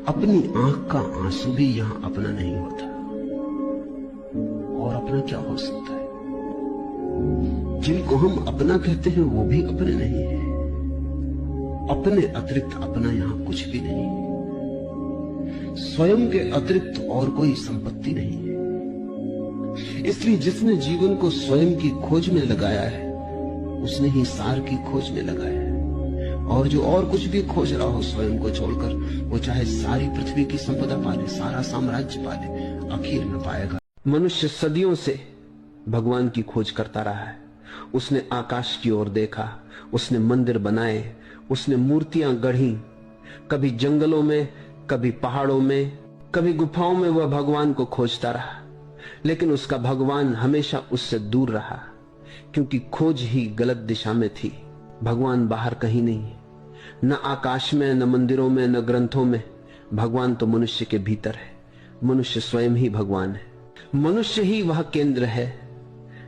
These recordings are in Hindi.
अपनी आंख का आंसू भी यहां अपना नहीं होता, और अपना क्या हो सकता है? जिनको हम अपना कहते हैं वो भी अपने नहीं है। अपने अतिरिक्त अपना यहां कुछ भी नहीं है। स्वयं के अतिरिक्त और कोई संपत्ति नहीं है। इसलिए जिसने जीवन को स्वयं की खोज में लगाया है उसने ही सार की खोज में लगाया है। और जो और कुछ भी खोज रहा हो स्वयं को छोड़कर, वो चाहे सारी पृथ्वी की संपदा पाले, सारा साम्राज्य पाले, आखिर में पाएगा। मनुष्य सदियों से भगवान की खोज करता रहा है। उसने आकाश की ओर देखा, उसने मंदिर बनाए, उसने मूर्तियां गढ़ी। कभी जंगलों में, कभी पहाड़ों में, कभी गुफाओं में वह भगवान को खोजता रहा, लेकिन उसका भगवान हमेशा उससे दूर रहा, क्योंकि खोज ही गलत दिशा में थी। भगवान बाहर कहीं नहीं है, न आकाश में, न मंदिरों में, न ग्रंथों में। भगवान तो मनुष्य के भीतर है। मनुष्य स्वयं ही भगवान है। मनुष्य ही वह केंद्र है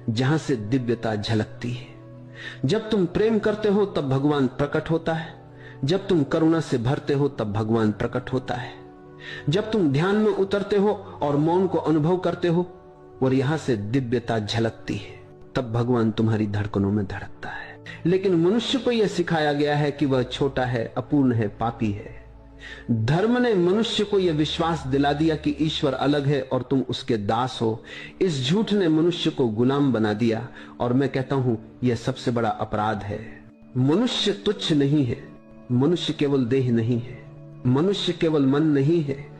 जहां से दिव्यता झलकती है। जब तुम प्रेम करते हो तब भगवान प्रकट होता है। जब तुम करुणा से भरते हो तब भगवान प्रकट होता है। जब तुम ध्यान में उतरते हो और मौन को अनुभव करते हो और यहां से दिव्यता झलकती है, तब भगवान तुम्हारी धड़कनों में धड़कता है। लेकिन मनुष्य को यह सिखाया गया है कि वह छोटा है, अपूर्ण है, पापी है। धर्म ने मनुष्य को यह विश्वास दिला दिया कि ईश्वर अलग है और तुम उसके दास हो। इस झूठ ने मनुष्य को गुलाम बना दिया, और मैं कहता हूं यह सबसे बड़ा अपराध है। मनुष्य तुच्छ नहीं है। मनुष्य केवल देह नहीं है। मनुष्य केवल मन नहीं है।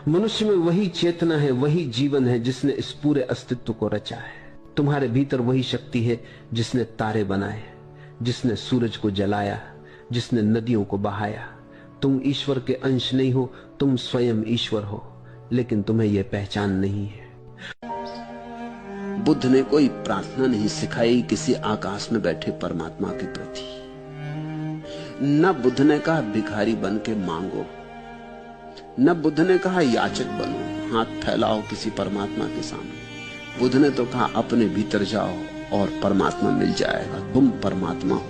मनुष्य में वही चेतना है, वही जीवन है जिसने इस पूरे अस्तित्व को रचा है। तुम्हारे भीतर वही शक्ति है जिसने तारे बनाए, जिसने सूरज को जलाया, जिसने नदियों को बहाया। तुम ईश्वर के अंश नहीं हो, तुम स्वयं ईश्वर हो, लेकिन तुम्हें यह पहचान नहीं है। बुद्ध ने कोई प्रार्थना नहीं सिखाई किसी आकाश में बैठे परमात्मा के प्रति। न बुद्ध ने कहा भिखारी बन के मांगो, न बुद्ध ने कहा याचक बनो, हाथ फैलाओ किसी परमात्मा के सामने। बुद्ध ने तो कहा अपने भीतर जाओ और परमात्मा मिल जाएगा, तुम परमात्मा हो।